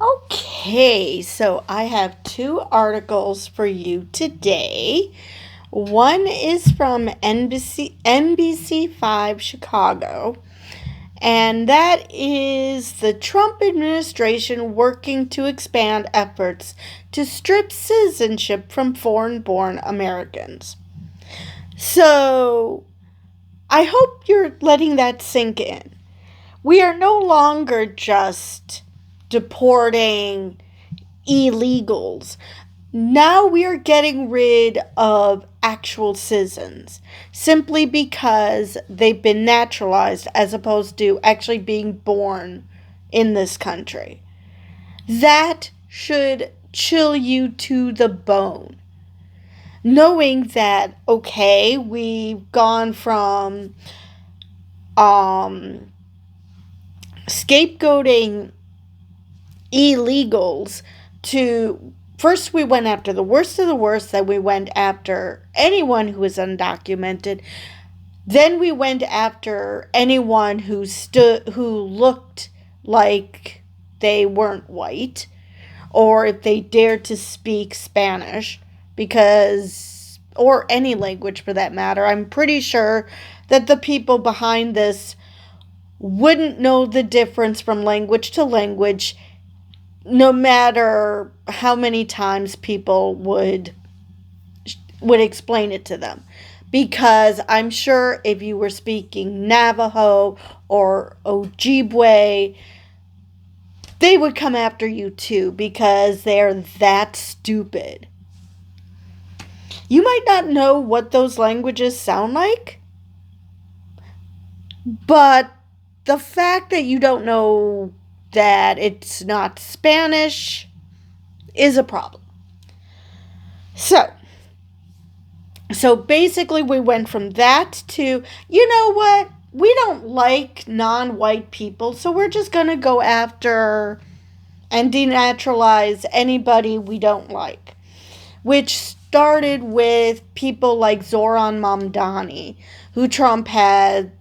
Okay, so I have two articles for you today. One is from NBC 5 Chicago, and that is the Trump administration working to expand efforts to strip citizenship from foreign born Americans. So, I hope you're letting that sink in. We are no longer just deporting illegals. Now we are getting rid of actual citizens simply because they've been naturalized as opposed to actually being born in this country. That should chill you to the bone. Knowing that, okay, we've gone from scapegoating illegals to first we went after the worst of the worst, then we went after anyone who was undocumented, then we went after anyone who looked like they weren't white, or if they dared to speak Spanish, because or any language for that matter. I'm pretty sure that the people behind this wouldn't know the difference from language to language, no matter how many times people would explain it to them. Because I'm sure if you were speaking Navajo or Ojibwe, they would come after you too, because they're that stupid. You might not know what those languages sound like, but the fact that you don't know that it's not Spanish is a problem. So basically we went from that to, you know what? We don't like non-white people, so we're just going to go after and denaturalize anybody we don't like. Which started with people like Zoran Mamdani, who Trump had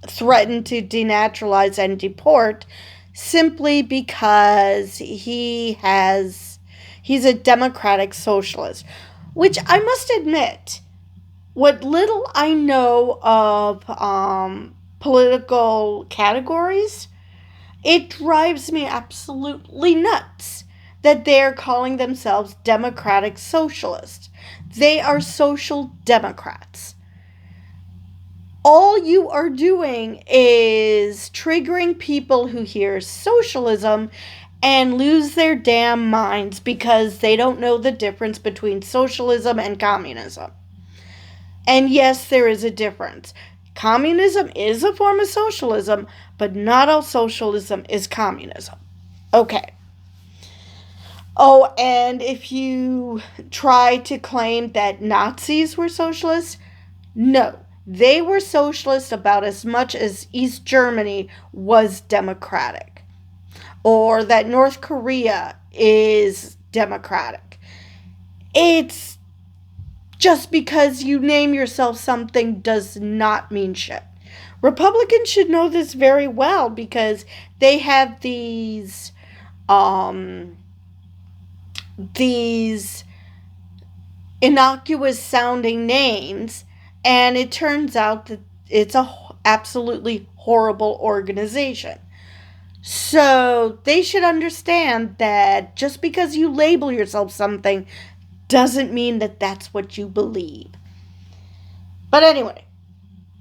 threatened to denaturalize and deport simply because he's a democratic socialist. Which I must admit, what little I know of political categories, it drives me absolutely nuts that they're calling themselves democratic socialists. They are social democrats. All you are doing is triggering people who hear socialism and lose their damn minds because they don't know the difference between socialism and communism. And yes, there is a difference. Communism is a form of socialism, but not all socialism is communism. Okay. Oh, and if you try to claim that Nazis were socialists, no. They were socialist about as much as East Germany was democratic. Or that North Korea is democratic. It's just because you name yourself something does not mean shit. Republicans should know this very well because they have these innocuous sounding names, and it turns out that it's a absolutely horrible organization. So they should understand that just because you label yourself something doesn't mean that that's what you believe. But anyway,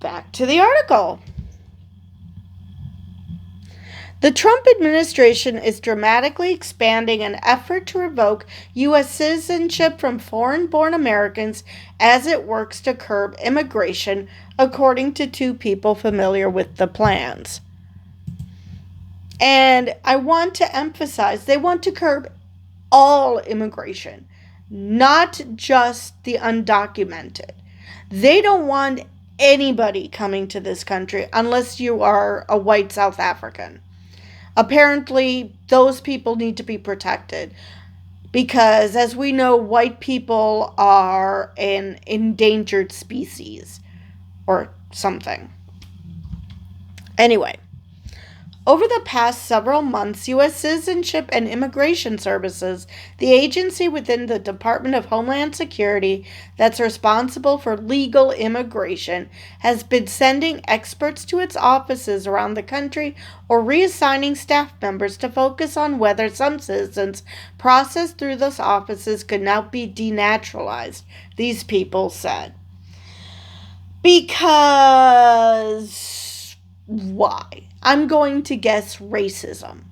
back to the article. The Trump administration is dramatically expanding an effort to revoke U.S. citizenship from foreign-born Americans as it works to curb immigration, according to two people familiar with the plans. And I want to emphasize, they want to curb all immigration, not just the undocumented. They don't want anybody coming to this country unless you are a white South African. Apparently, those people need to be protected because, as we know, white people are an endangered species or something. Anyway, Over the past several months, U.S. Citizenship and Immigration Services, the agency within the Department of Homeland Security that's responsible for legal immigration, has been sending experts to its offices around the country or reassigning staff members to focus on whether some citizens processed through those offices could now be denaturalized, these people said. Because why? I'm going to guess racism.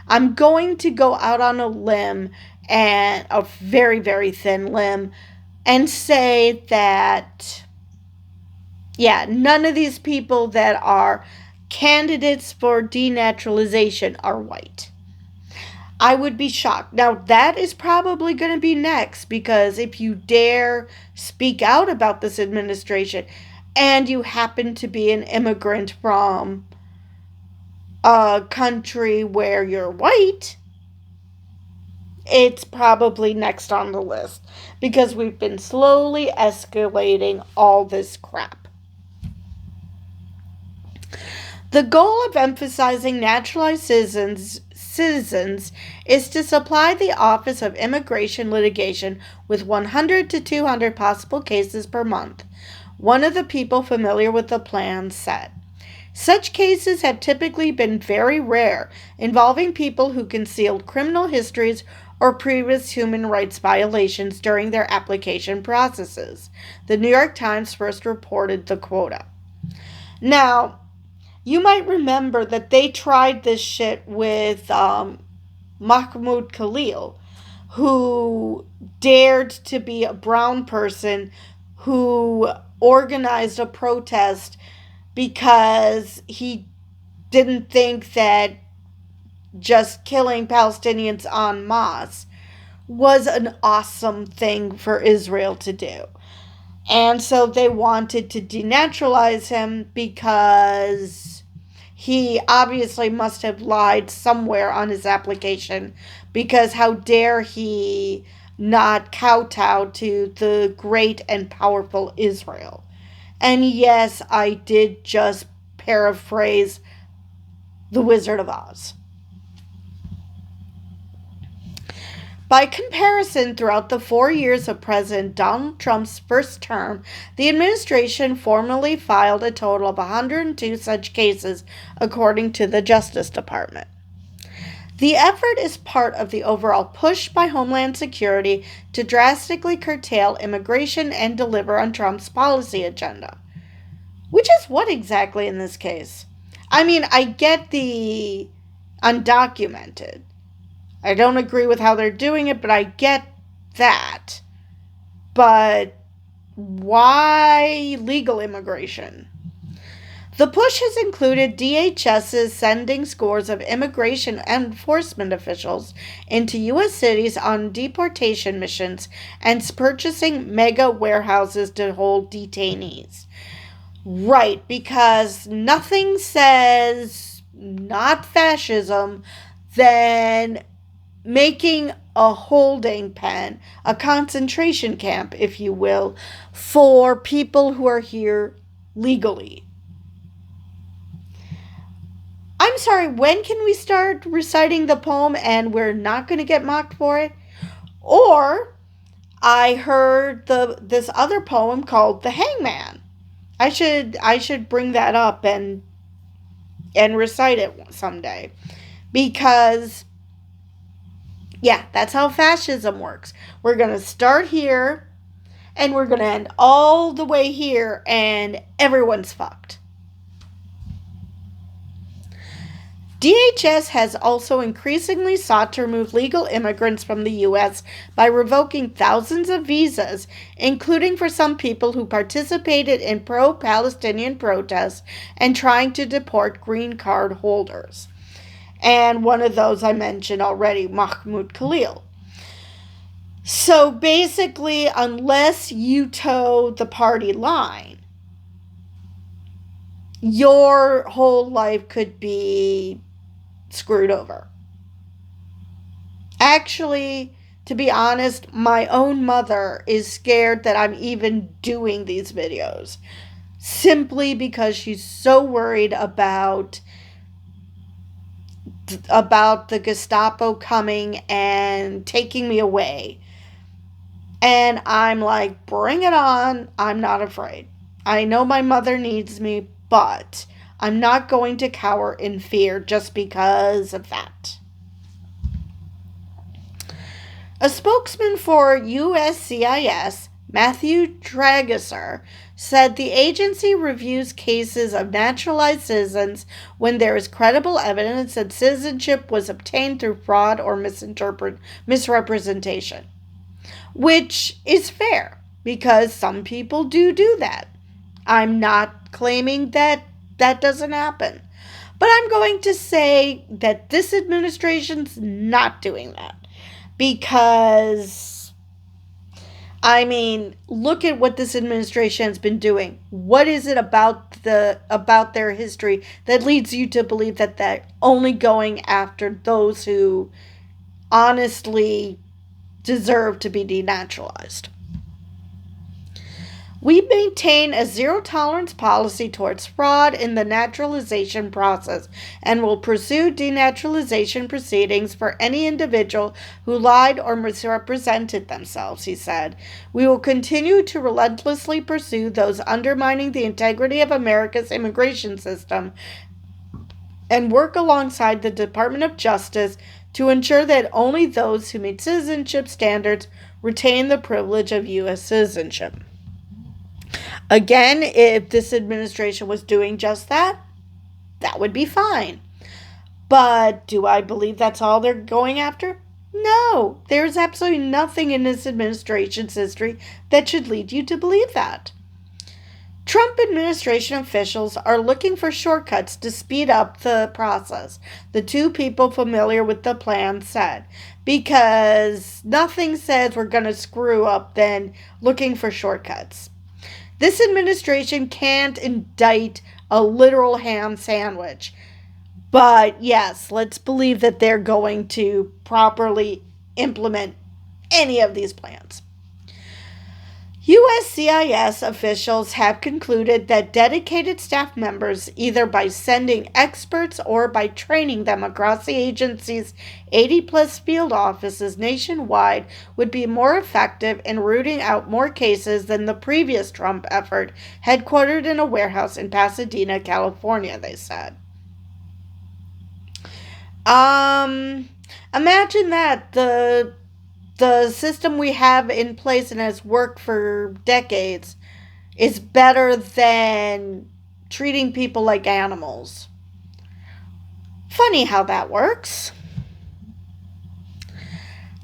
I'm going to go out on a limb, and a very, very thin limb, and say that, yeah, none of these people that are candidates for denaturalization are white. I would be shocked. Now, that is probably going to be next, because if you dare speak out about this administration and you happen to be an immigrant from a country where you're white, it's probably next on the list, because we've been slowly escalating all this crap. The goal of emphasizing naturalized citizens is to supply the Office of Immigration Litigation with 100 to 200 possible cases per month, one of the people familiar with the plan said. Such cases have typically been very rare, involving people who concealed criminal histories or previous human rights violations during their application processes. The New York Times first reported the quota. Now, you might remember that they tried this shit with Mahmoud Khalil, who dared to be a brown person who organized a protest because he didn't think that just killing Palestinians en masse was an awesome thing for Israel to do. And so they wanted to denaturalize him because he obviously must have lied somewhere on his application, because how dare he not kowtow to the great and powerful Israel. And yes, I did just paraphrase The Wizard of Oz. By comparison, throughout the 4 years of President Donald Trump's first term, the administration formally filed a total of 102 such cases, according to the Justice Department. The effort is part of the overall push by Homeland Security to drastically curtail immigration and deliver on Trump's policy agenda. Which is what exactly in this case? I mean, I get the undocumented. I don't agree with how they're doing it, but I get that. But why legal immigration? The push has included DHS's sending scores of immigration enforcement officials into U.S. cities on deportation missions and purchasing mega warehouses to hold detainees. Right, because nothing says not fascism than making a holding pen, a concentration camp, if you will, for people who are here legally. I'm sorry, when can we start reciting the poem and we're not going to get mocked for it? Or I heard this other poem called The Hangman. I should bring that up and recite it someday, because yeah, that's how fascism works. We're going to start here and we're going to end all the way here, and everyone's fucked. DHS has also increasingly sought to remove legal immigrants from the U.S. by revoking thousands of visas, including for some people who participated in pro-Palestinian protests and trying to deport green card holders. And one of those I mentioned already, Mahmoud Khalil. So basically, unless you toe the party line, your whole life could be screwed over. Actually, to be honest, my own mother is scared that I'm even doing these videos, simply because she's so worried about about the Gestapo coming and taking me away. And I'm like, bring it on. I'm not afraid. I know my mother needs me, but I'm not going to cower in fear just because of that. A spokesman for USCIS, Matthew Tragesser, said the agency reviews cases of naturalized citizens when there is credible evidence that citizenship was obtained through fraud or misrepresentation. Which is fair, because some people do that. I'm not claiming that that doesn't happen. But I'm going to say that this administration's not doing that. Because, I mean, look at what this administration has been doing. What is it about their history that leads you to believe that they're only going after those who honestly deserve to be denaturalized? We maintain a zero-tolerance policy towards fraud in the naturalization process and will pursue denaturalization proceedings for any individual who lied or misrepresented themselves, he said. We will continue to relentlessly pursue those undermining the integrity of America's immigration system and work alongside the Department of Justice to ensure that only those who meet citizenship standards retain the privilege of U.S. citizenship. Again, if this administration was doing just that, that would be fine. But do I believe that's all they're going after? No, there's absolutely nothing in this administration's history that should lead you to believe that. Trump administration officials are looking for shortcuts to speed up the process, the two people familiar with the plan said, because nothing says we're going to screw up than looking for shortcuts. This administration can't indict a literal ham sandwich. But yes, let's believe that they're going to properly implement any of these plans. USCIS officials have concluded that dedicated staff members, either by sending experts or by training them across the agency's 80-plus field offices nationwide, would be more effective in rooting out more cases than the previous Trump effort, headquartered in a warehouse in Pasadena, California, they said. Imagine that the system we have in place and has worked for decades is better than treating people like animals. Funny how that works.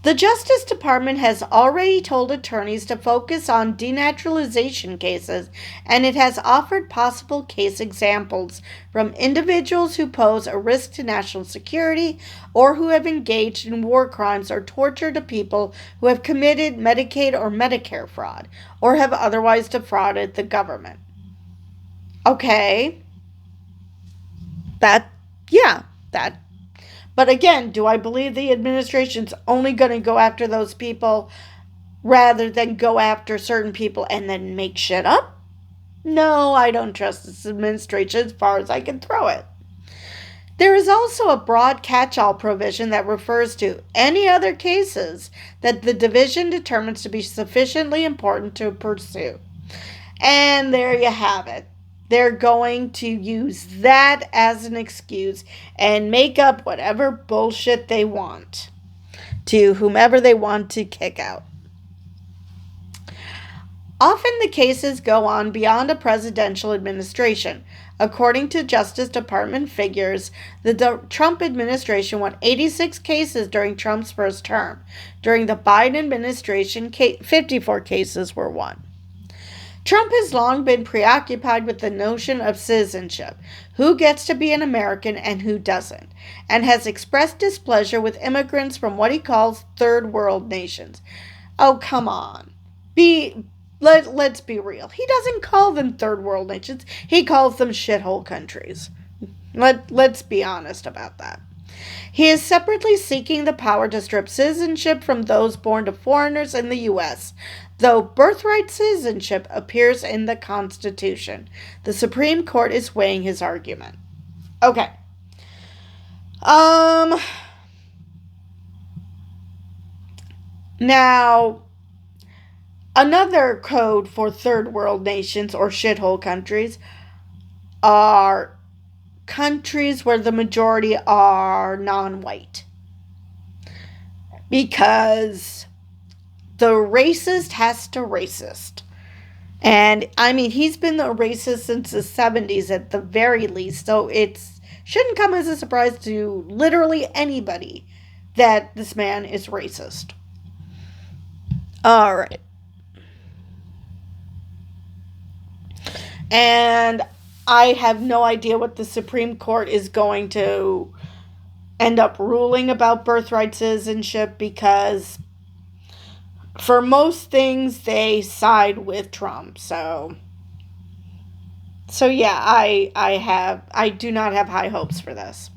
The Justice Department has already told attorneys to focus on denaturalization cases, and it has offered possible case examples from individuals who pose a risk to national security or who have engaged in war crimes or torture to people who have committed Medicaid or Medicare fraud or have otherwise defrauded the government. Okay. That. But again, do I believe the administration's only going to go after those people rather than go after certain people and then make shit up? No, I don't trust this administration as far as I can throw it. There is also a broad catch-all provision that refers to any other cases that the division determines to be sufficiently important to pursue. And there you have it. They're going to use that as an excuse and make up whatever bullshit they want to whomever they want to kick out. Often the cases go on beyond a presidential administration. According to Justice Department figures, the Trump administration won 86 cases during Trump's first term. During the Biden administration, 54 cases were won. Trump has long been preoccupied with the notion of citizenship, who gets to be an American and who doesn't, and has expressed displeasure with immigrants from what he calls third world nations. Oh, come on. Let's be real. He doesn't call them third world nations. He calls them shithole countries. Let's be honest about that. He is separately seeking the power to strip citizenship from those born to foreigners in the U.S., though birthright citizenship appears in the Constitution. The Supreme Court is weighing his argument. Okay. Um, Now, another code for third world nations or shithole countries are countries where the majority are non white. Because the racist has to racist. And I mean, he's been a racist since the 70s at the very least. So it shouldn't come as a surprise to literally anybody that this man is racist. All right. And I have no idea what the Supreme Court is going to end up ruling about birthright citizenship, because for most things they side with Trump. So yeah, I do not have high hopes for this.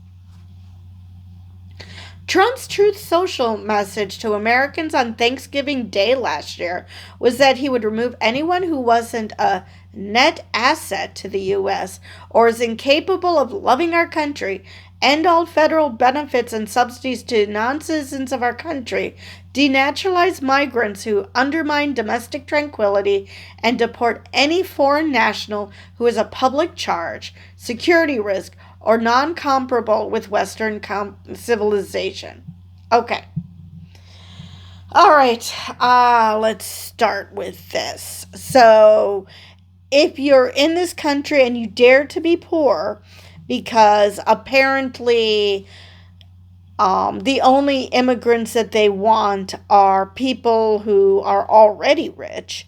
Trump's Truth Social message to Americans on Thanksgiving Day last year was that he would remove anyone who wasn't a net asset to the U.S. or is incapable of loving our country, end all federal benefits and subsidies to non citizens of our country, denaturalize migrants who undermine domestic tranquility, and deport any foreign national who is a public charge, security risk, or non comparable with Western civilization. Okay. All right. Let's start with this. So, if you're in this country and you dare to be poor, because apparently the only immigrants that they want are people who are already rich,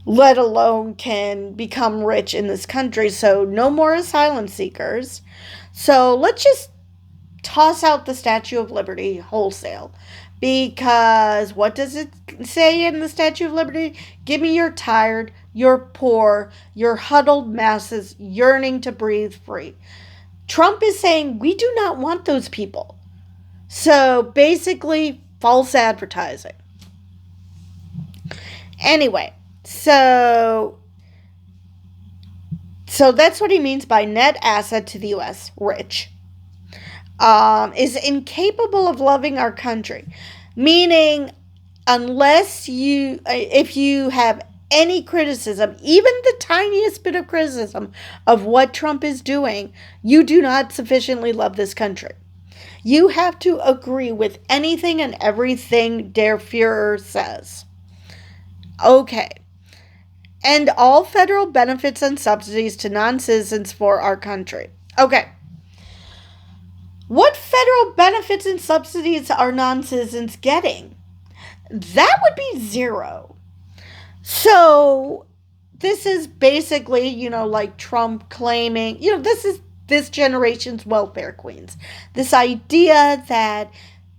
let alone can become rich in this country. So no more asylum seekers. So let's just toss out the Statue of Liberty wholesale. Because what does it say in the Statue of Liberty? Give me your tired, your poor, your huddled masses yearning to breathe free. Trump is saying we do not want those people. So basically, false advertising. Anyway, so that's what he means by net asset to the U.S. Rich. Is incapable of loving our country, meaning if you have any criticism, even the tiniest bit of criticism of what Trump is doing, you do not sufficiently love this country. You have to agree with anything and everything Der Fuhrer says. Okay. And all federal benefits and subsidies to non-citizens for our country. Okay. What federal benefits and subsidies are non-citizens getting? That would be zero. So this is basically, like Trump claiming, this is this generation's welfare queens. This idea that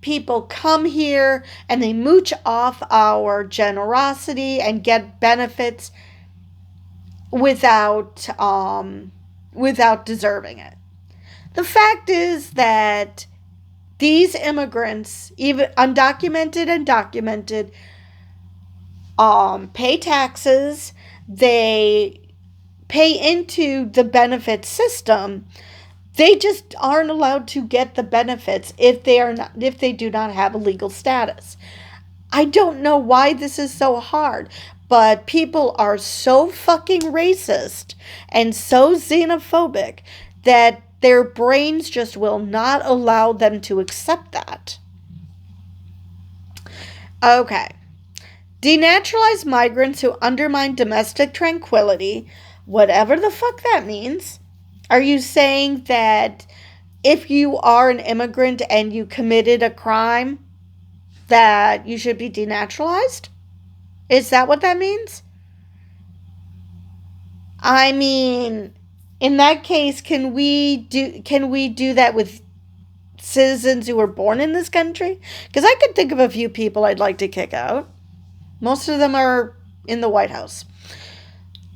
people come here and they mooch off our generosity and get benefits without deserving it. The fact is that these immigrants, even undocumented and documented, pay taxes, they pay into the benefit system. They just aren't allowed to get the benefits if they do not have a legal status. I don't know why this is so hard, but people are so fucking racist and so xenophobic that their brains just will not allow them to accept that. Okay. Denaturalize migrants who undermine domestic tranquility, whatever the fuck that means. Are you saying that if you are an immigrant and you committed a crime, that you should be denaturalized? Is that what that means? I mean, in that case, can we do that with citizens who were born in this country? Because I could think of a few people I'd like to kick out. Most of them are in the White House.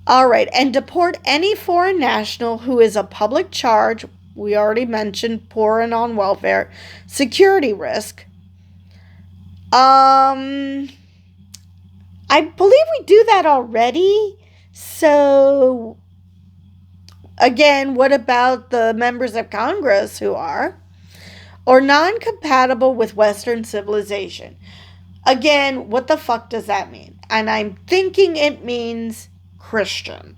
All right, and deport any foreign national who is a public charge. We already mentioned poor and on welfare, security risk. I believe we do that already. So Again, what about the members of Congress who are? Or non compatible with Western civilization. Again, what the fuck does that mean? And I'm thinking it means Christian.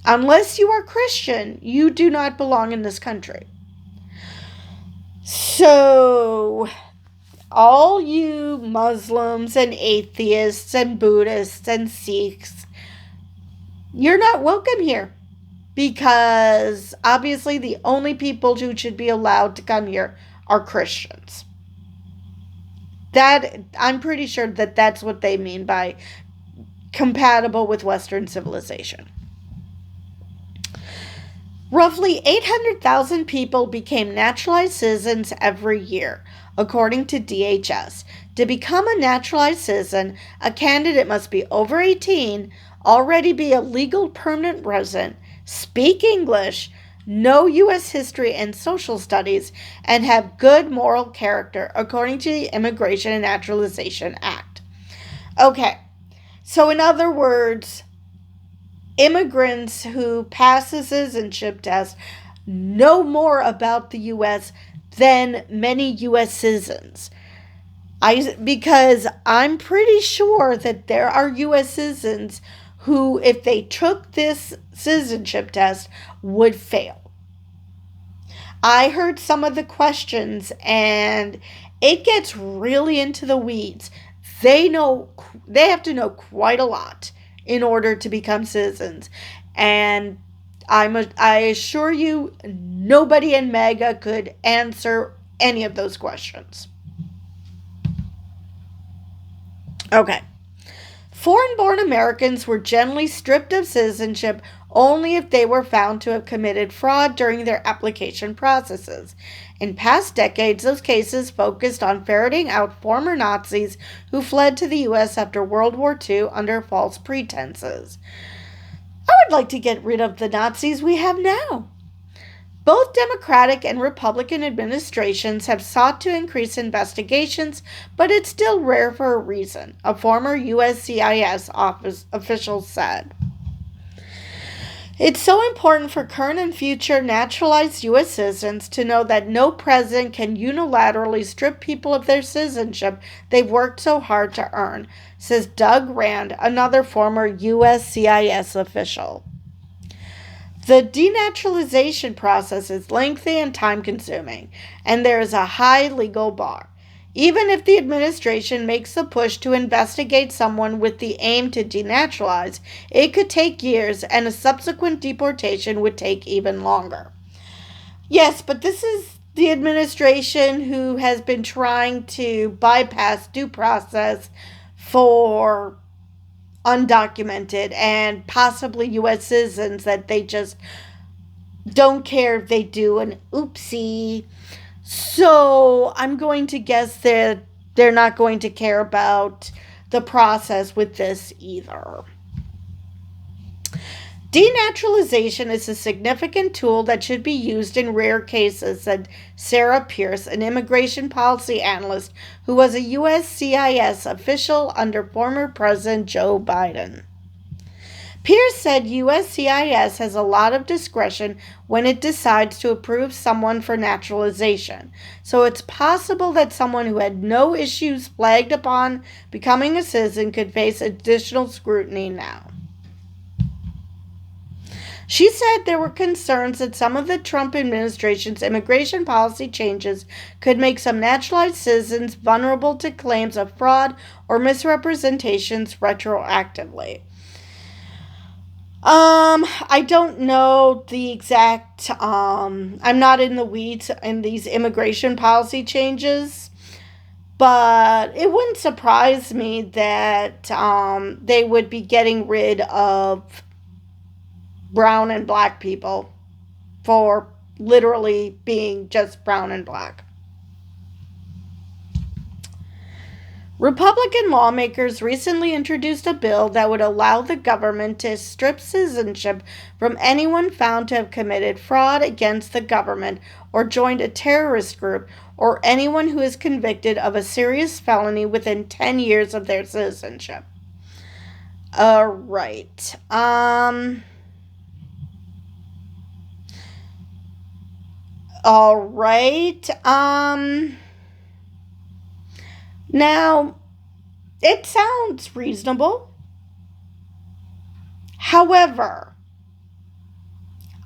Unless you are Christian, you do not belong in this country. So, all you Muslims and atheists and Buddhists and Sikhs, you're not welcome here. Because obviously the only people who should be allowed to come here are Christians. That, I'm pretty sure that that's what they mean by compatible with Western civilization. Roughly 800,000 people became naturalized citizens every year, according to DHS. To become a naturalized citizen, a candidate must be over 18, already be a legal permanent resident, speak English, know U.S. history and social studies, and have good moral character, according to the Immigration and Naturalization Act. Okay, so in other words, immigrants who pass the citizenship test know more about the U.S. than many U.S. citizens. Because I'm pretty sure that there are U.S. citizens who, if they took this citizenship test, would fail. I heard some of the questions, and it gets really into the weeds. They have to know quite a lot in order to become citizens. And I assure you, nobody in MAGA could answer any of those questions. Okay. Foreign-born Americans were generally stripped of citizenship only if they were found to have committed fraud during their application processes. In past decades, those cases focused on ferreting out former Nazis who fled to the U.S. after World War II under false pretenses. I would like to get rid of the Nazis we have now. Both Democratic and Republican administrations have sought to increase investigations, but it's still rare for a reason, a former USCIS official said. It's so important for current and future naturalized U.S. citizens to know that no president can unilaterally strip people of their citizenship they've worked so hard to earn, says Doug Rand, another former USCIS official. The denaturalization process is lengthy and time-consuming, and there is a high legal bar. Even if the administration makes the push to investigate someone with the aim to denaturalize, it could take years, and a subsequent deportation would take even longer. Yes, but this is the administration who has been trying to bypass due process for undocumented and possibly U.S. citizens that they just don't care if they do an oopsie. So I'm going to guess that they're not going to care about the process with this either. Denaturalization is a significant tool that should be used in rare cases, said Sarah Pierce, an immigration policy analyst who was a USCIS official under former President Joe Biden. Pierce said USCIS has a lot of discretion when it decides to approve someone for naturalization, so it's possible that someone who had no issues flagged upon becoming a citizen could face additional scrutiny now. She said there were concerns that some of the Trump administration's immigration policy changes could make some naturalized citizens vulnerable to claims of fraud or misrepresentations retroactively. I don't know the exact, I'm not in the weeds in these immigration policy changes, but it wouldn't surprise me that they would be getting rid of brown and black people for literally being just brown and black. Republican lawmakers recently introduced a bill that would allow the government to strip citizenship from anyone found to have committed fraud against the government or joined a terrorist group, or anyone who is convicted of a serious felony within 10 years of their citizenship. Alright. All right. Now, it sounds reasonable. However,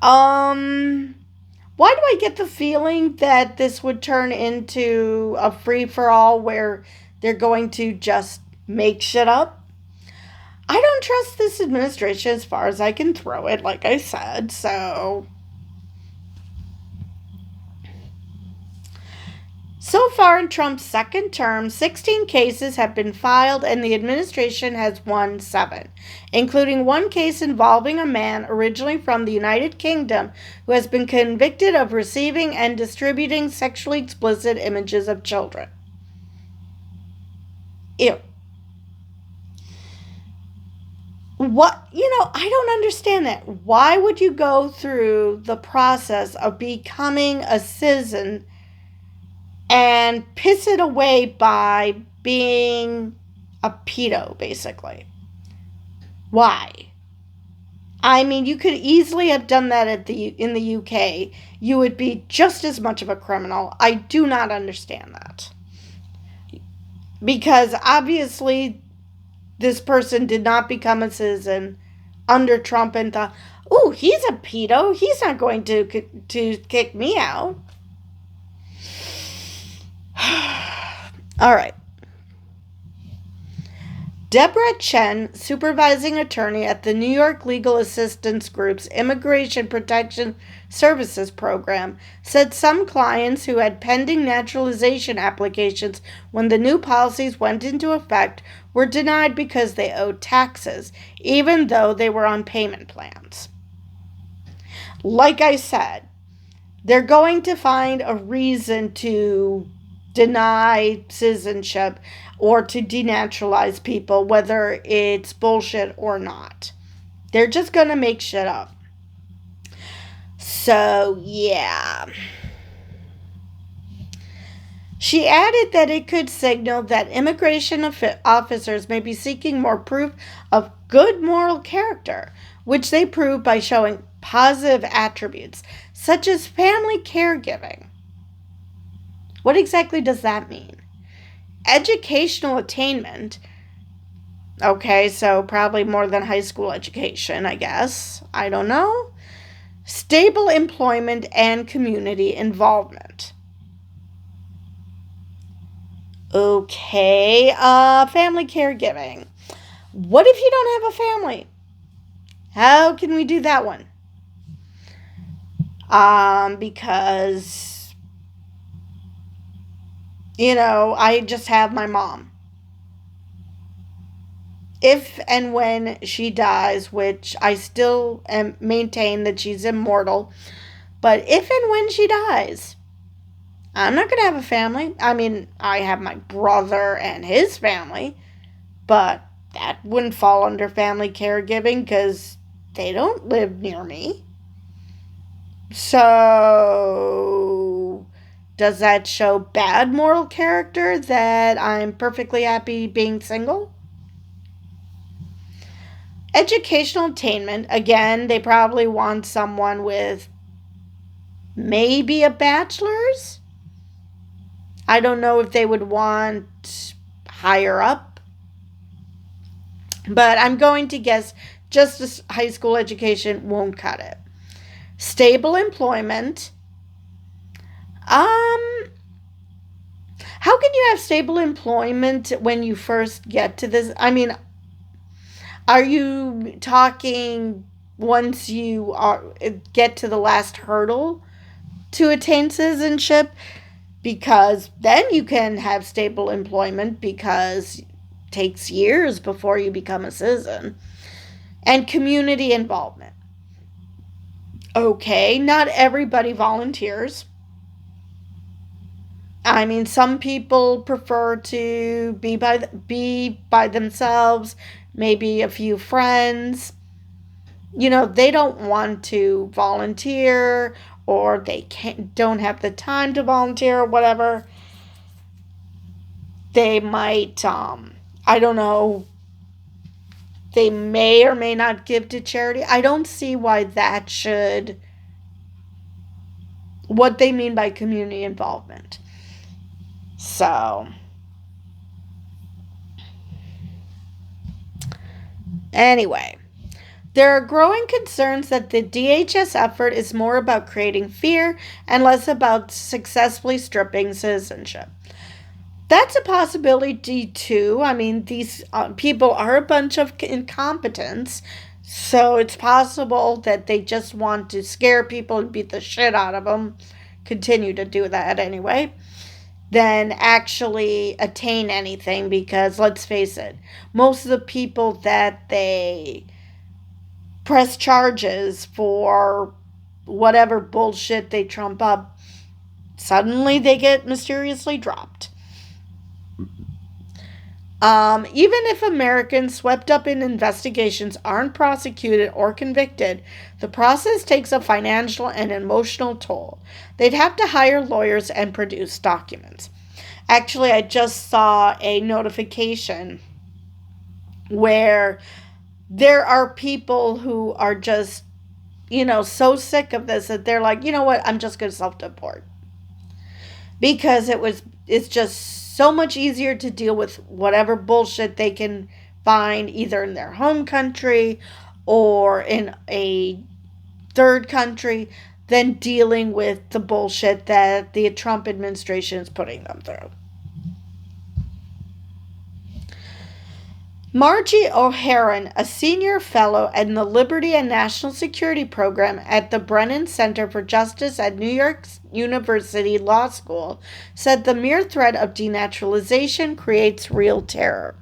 why do I get the feeling that this would turn into a free for all where they're going to just make shit up? I don't trust this administration as far as I can throw it, like I said, so. So far in Trump's second term, 16 cases have been filed and the administration has won 7, including one case involving a man originally from the United Kingdom who has been convicted of receiving and distributing sexually explicit images of children. Ew. What, I don't understand that. Why would you go through the process of becoming a citizen and piss it away by being a pedo, basically? Why? I mean, you could easily have done that in the UK. You would be just as much of a criminal. I do not understand that. Because obviously this person did not become a citizen under Trump and thought, "Ooh, he's a pedo. He's not going to kick me out." All right. Deborah Chen, supervising attorney at the New York Legal Assistance Group's Immigration Protection Services program, said some clients who had pending naturalization applications when the new policies went into effect were denied because they owed taxes, even though they were on payment plans. Like I said, they're going to find a reason to deny citizenship or to denaturalize people, whether it's bullshit or not. They're just going to make shit up. So, yeah. She added that it could signal that immigration officers may be seeking more proof of good moral character, which they prove by showing positive attributes, such as family caregiving. What exactly does that mean? Educational attainment. Okay, so probably more than high school education, I guess. I don't know. Stable employment and community involvement. Okay, family caregiving. What if you don't have a family? How can we do that one? Because I just have my mom. If and when she dies, which I still maintain that she's immortal, but if and when she dies, I'm not going to have a family. I mean, I have my brother and his family, but that wouldn't fall under family caregiving because they don't live near me. So, does that show bad moral character that I'm perfectly happy being single? Educational attainment, again, they probably want someone with maybe a bachelor's. I don't know if they would want higher up, but I'm going to guess just a high school education won't cut it. Stable employment. How can you have stable employment when you first get to this? I mean, are you talking once you get to the last hurdle to attain citizenship? Because then you can have stable employment because it takes years before you become a citizen. And community involvement. Okay, not everybody volunteers. I mean, some people prefer to be by themselves, maybe a few friends. They don't want to volunteer or they don't have the time to volunteer or whatever. They might I don't know, they may or may not give to charity. I don't see why that should what they mean by community involvement. So, anyway, there are growing concerns that the DHS effort is more about creating fear and less about successfully stripping citizenship. That's a possibility too. I mean, these people are a bunch of incompetents, so it's possible that they just want to scare people and beat the shit out of them, continue to do that anyway, than actually attain anything, because let's face it, most of the people that they press charges for whatever bullshit they trump up, suddenly they get mysteriously dropped. Even if Americans swept up in investigations aren't prosecuted or convicted, the process takes a financial and emotional toll. They'd have to hire lawyers and produce documents. Actually, I just saw a notification where there are people who are just, so sick of this that they're like, you know what, I'm just going to self-deport. Because it's just so much easier to deal with whatever bullshit they can find either in their home country or in a third country than dealing with the bullshit that the Trump administration is putting them through. Margie O'Haron, a senior fellow in the Liberty and National Security Program at the Brennan Center for Justice at New York University Law School, said the mere threat of denaturalization creates real terror.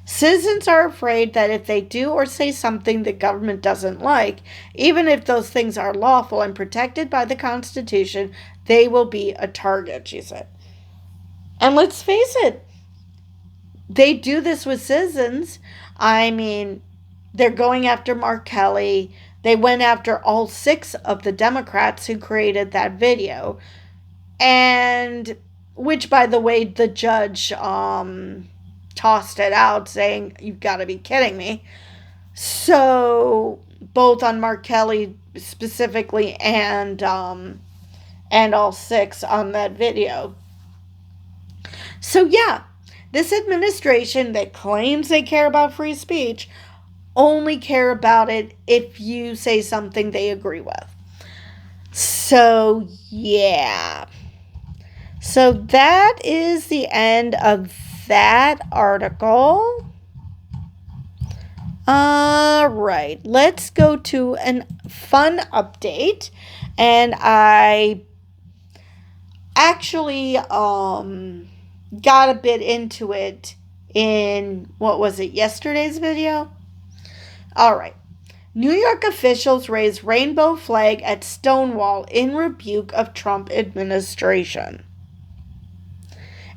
Citizens are afraid that if they do or say something the government doesn't like, even if those things are lawful and protected by the Constitution, they will be a target, she said. And let's face it, they do this with citizens. I mean, they're going after Mark Kelly. They went after all 6 of the Democrats who created that video. And, which, by the way, the judge tossed it out saying, you've got to be kidding me. So, both on Mark Kelly specifically and all 6 on that video. So, yeah. This administration that claims they care about free speech only care about it if you say something they agree with. So, yeah. So, that is the end of that article. All right. Let's go to a fun update. And I actually, got a bit into it in, yesterday's video? All right. New York officials raise rainbow flag at Stonewall in rebuke of Trump administration.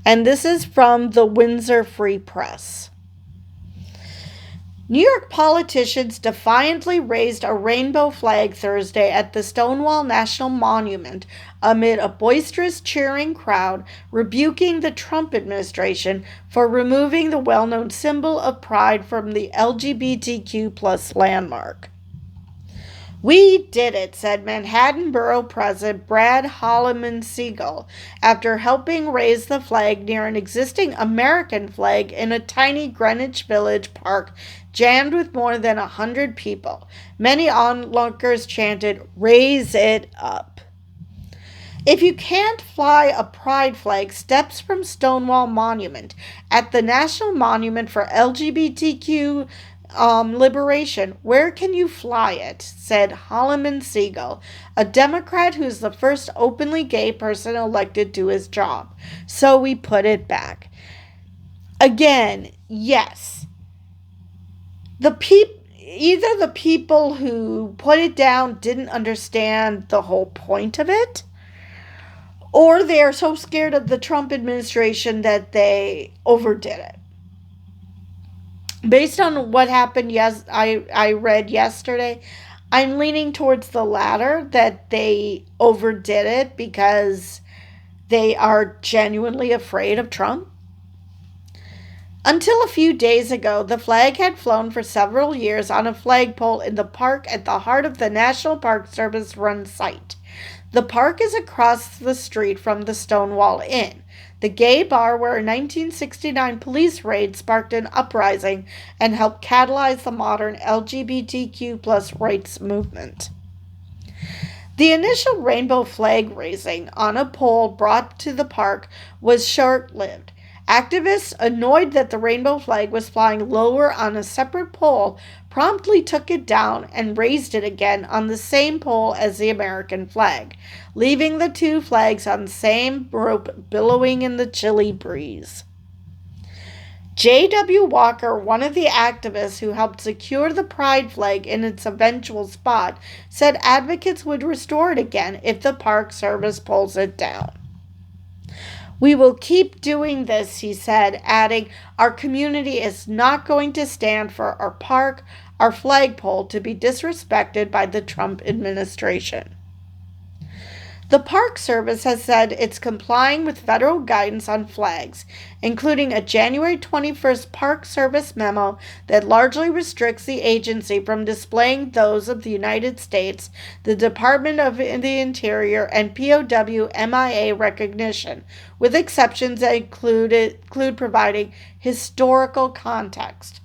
And this is from the Windsor Free Press. New York politicians defiantly raised a rainbow flag Thursday at the Stonewall National Monument amid a boisterous cheering crowd rebuking the Trump administration for removing the well-known symbol of pride from the LGBTQ plus landmark. We did it, said Manhattan Borough President Brad Holloman-Siegel, after helping raise the flag near an existing American flag in a tiny Greenwich Village park jammed with more than 100 people. Many onlookers chanted, "Raise it up." If you can't fly a pride flag steps from Stonewall Monument at the National Monument for LGBTQ liberation, where can you fly it? Said Holloman-Siegel, a Democrat who's the first openly gay person elected to his job. So we put it back. Again, yes. Either the people who put it down didn't understand the whole point of it, or they are so scared of the Trump administration that they overdid it. Based on what happened, I read yesterday, I'm leaning towards the latter, that they overdid it because they are genuinely afraid of Trump. Until a few days ago, the flag had flown for several years on a flagpole in the park at the heart of the National Park Service-run site. The park is across the street from the Stonewall Inn, the gay bar where a 1969 police raid sparked an uprising and helped catalyze the modern LGBTQ plus rights movement. The initial rainbow flag raising on a pole brought to the park was short-lived. Activists, annoyed that the rainbow flag was flying lower on a separate pole, promptly took it down and raised it again on the same pole as the American flag, leaving the two flags on the same rope billowing in the chilly breeze. J.W. Walker, one of the activists who helped secure the pride flag in its eventual spot, said advocates would restore it again if the Park Service pulls it down. "We will keep doing this," he said, adding, "Our community is not going to stand for our park, our flagpole, to be disrespected by the Trump administration." The Park Service has said it's complying with federal guidance on flags, including a January 21st Park Service memo that largely restricts the agency from displaying those of the United States, the Department of the Interior, and POW MIA recognition, with exceptions that include providing historical context.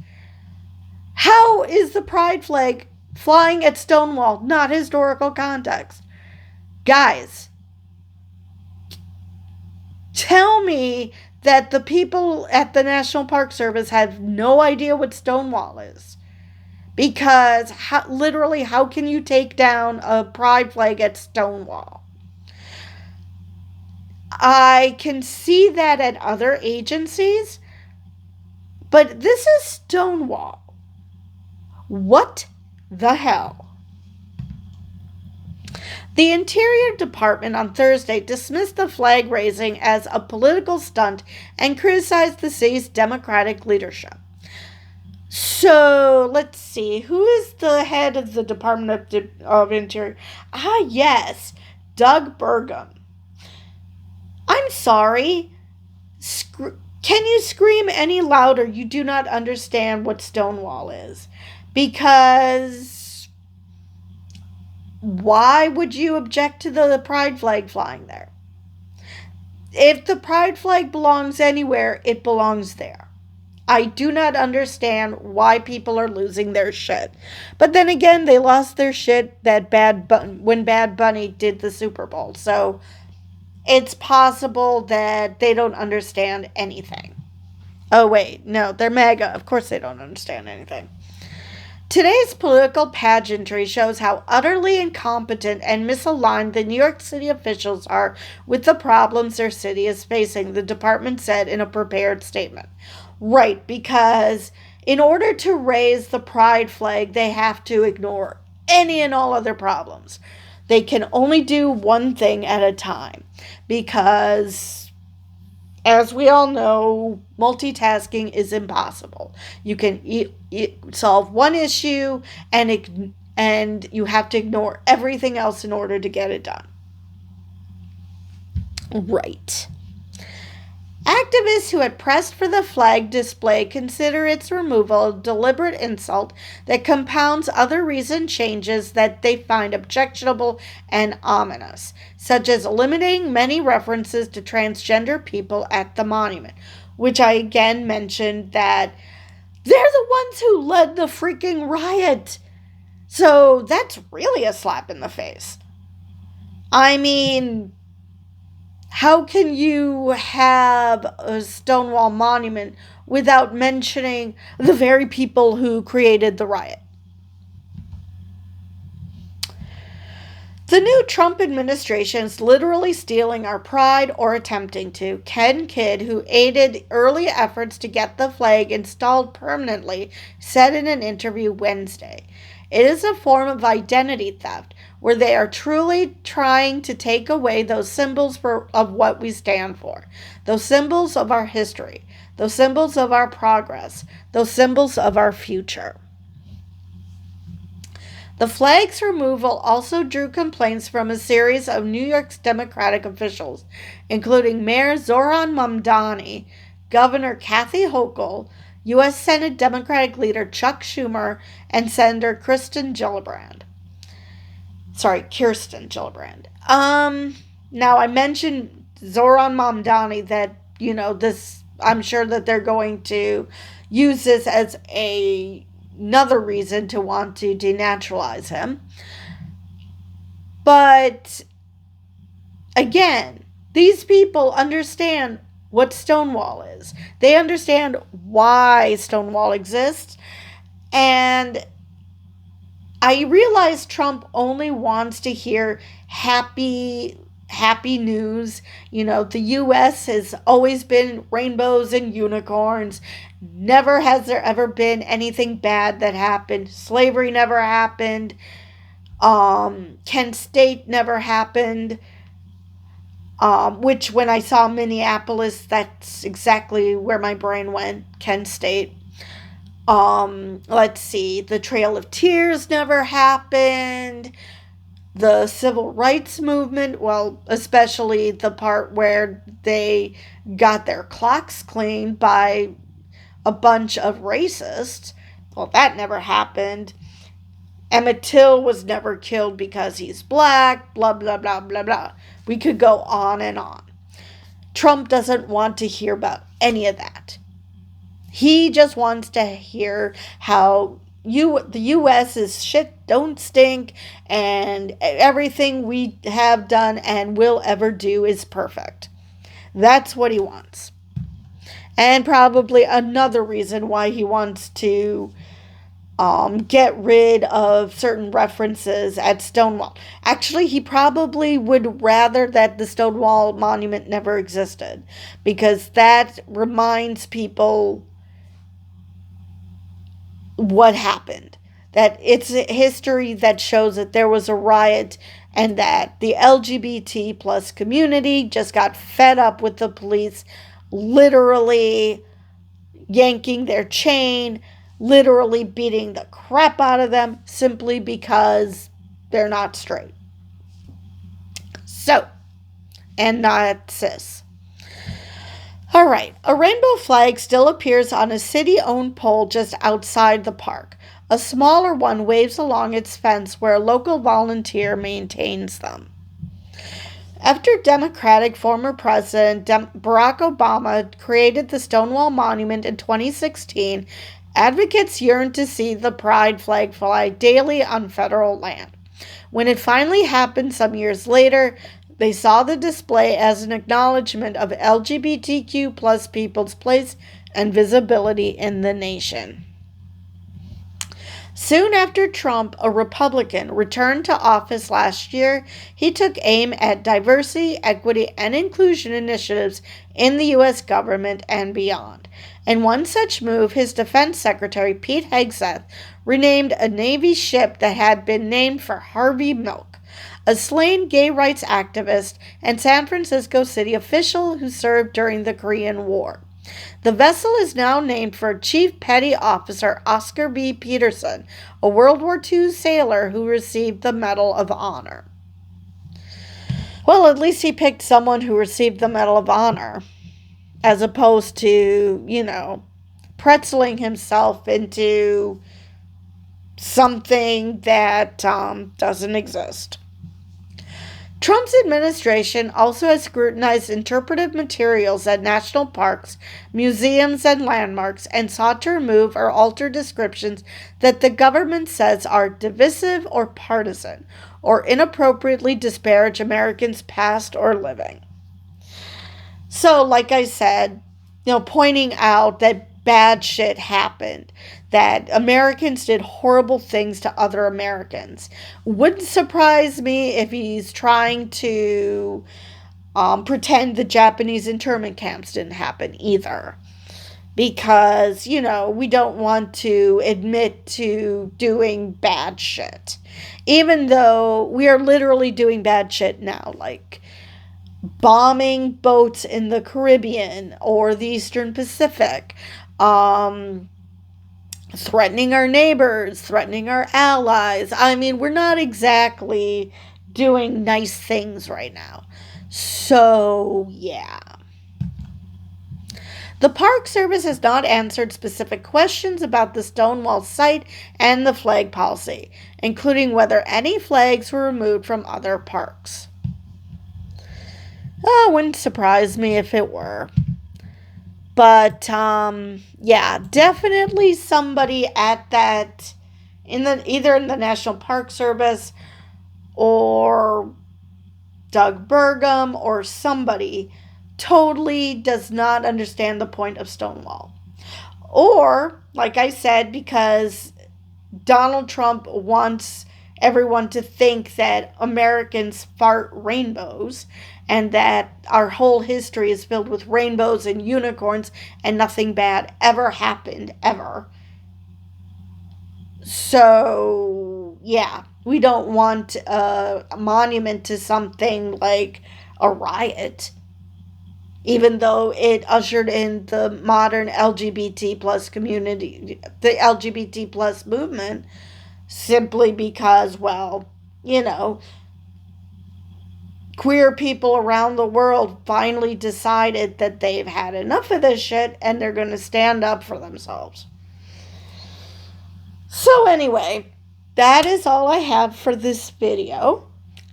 How is the pride flag flying at Stonewall not historical context? Guys, tell me that the people at the National Park Service have no idea what Stonewall is. Because literally, how can you take down a pride flag at Stonewall? I can see that at other agencies, but this is Stonewall. What the hell? The Interior Department on Thursday dismissed the flag raising as a political stunt and criticized the city's Democratic leadership. So, let's see. Who is the head of the Department of Interior? Yes, Doug Burgum. I'm sorry. Can you scream any louder? You do not understand what Stonewall is. Because why would you object to the pride flag flying there? If the pride flag belongs anywhere, it belongs there. I do not understand why people are losing their shit. But then again, they lost their shit when Bad Bunny did the Super Bowl. So it's possible that they don't understand anything. Oh, wait. No, they're MAGA. Of course they don't understand anything. Today's political pageantry shows how utterly incompetent and misaligned the New York City officials are with the problems their city is facing, the department said in a prepared statement. Right, because in order to raise the pride flag, they have to ignore any and all other problems. They can only do one thing at a time because, as we all know, multitasking is impossible. You can solve one issue and you have to ignore everything else in order to get it done. Right. Activists who had pressed for the flag display consider its removal a deliberate insult that compounds other recent changes that they find objectionable and ominous, such as eliminating many references to transgender people at the monument, which I again mentioned that they're the ones who led the freaking riot. So that's really a slap in the face. I mean, how can you have a Stonewall monument without mentioning the very people who created the riot? The new Trump administration is literally stealing our pride or attempting to. Ken Kidd, who aided early efforts to get the flag installed permanently, said in an interview Wednesday, "It is a form of identity theft where they are truly trying to take away those symbols of what we stand for, those symbols of our history, those symbols of our progress, those symbols of our future." The flag's removal also drew complaints from a series of New York's Democratic officials, including Mayor Zohran Mamdani, Governor Kathy Hochul, U.S. Senate Democratic leader Chuck Schumer, and Senator Kristen Gillibrand. Kirsten Gillibrand. Now I mentioned Zoran Mamdani that, this, I'm sure that they're going to use this as another reason to want to denaturalize him. But again, these people understand what Stonewall is. They understand why Stonewall exists. And I realize Trump only wants to hear happy news. The US has always been rainbows and unicorns. Never has there ever been anything bad that happened. Slavery never happened. Kent State never happened. Which when I saw Minneapolis, that's exactly where my brain went. Kent State. Let's see. The Trail of Tears never happened. The Civil Rights Movement, well, especially the part where they got their clocks cleaned by a bunch of racists, well, that never happened. Emmett Till was never killed because he's black, blah, blah, blah, blah, blah. We could go on and on. Trump doesn't want to hear about any of that. He just wants to hear how the U.S. is shit don't stink and everything we have done and will ever do is perfect. That's what he wants. And probably another reason why he wants to get rid of certain references at Stonewall. Actually, he probably would rather that the Stonewall Monument never existed, because that reminds people what happened. That it's a history that shows that there was a riot and that the LGBT plus community just got fed up with the police literally yanking their chain, literally beating the crap out of them simply because they're not straight. So, and not cis. All right, a rainbow flag still appears on a city-owned pole just outside the park. A smaller one waves along its fence where a local volunteer maintains them. After Democratic former President Barack Obama created the Stonewall Monument in 2016, advocates yearned to see the pride flag fly daily on federal land. When it finally happened some years later, they saw the display as an acknowledgement of LGBTQ plus people's place and visibility in the nation. Soon after Trump, a Republican, returned to office last year, he took aim at diversity, equity, and inclusion initiatives in the U.S. government and beyond. In one such move, his Defense Secretary, Pete Hegseth, renamed a Navy ship that had been named for Harvey Milk, a slain gay rights activist and San Francisco city official who served during the Korean War. The vessel is now named for Chief Petty Officer Oscar B. Peterson, a World War II sailor who received the Medal of Honor. Well, at least he picked someone who received the Medal of Honor, as opposed to, pretzeling himself into something that doesn't exist. Trump's administration also has scrutinized interpretive materials at national parks, museums, and landmarks and sought to remove or alter descriptions that the government says are divisive or partisan or inappropriately disparage Americans past or living. So, like I said, pointing out that bad shit happened, that Americans did horrible things to other Americans. Wouldn't surprise me if he's trying to pretend the Japanese internment camps didn't happen either. Because, we don't want to admit to doing bad shit. Even though we are literally doing bad shit now, like bombing boats in the Caribbean or the Eastern Pacific, threatening our neighbors, threatening our allies. I mean, we're not exactly doing nice things right now. So, yeah. The Park Service has not answered specific questions about the Stonewall site and the flag policy, including whether any flags were removed from other parks. Oh, wouldn't surprise me if it were. But yeah, definitely somebody at that either in the National Park Service or Doug Burgum or somebody totally does not understand the point of Stonewall. Or, like I said, because Donald Trump wants everyone to think that Americans fart rainbows and that our whole history is filled with rainbows and unicorns and nothing bad ever happened, ever. So, yeah, we don't want a monument to something like a riot, even though it ushered in the modern LGBT plus community, the LGBT plus movement, simply because, well, you know, queer people around the world finally decided that they've had enough of this shit and they're going to stand up for themselves. So anyway, that is all I have for this video.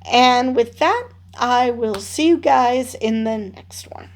And with that, I will see you guys in the next one.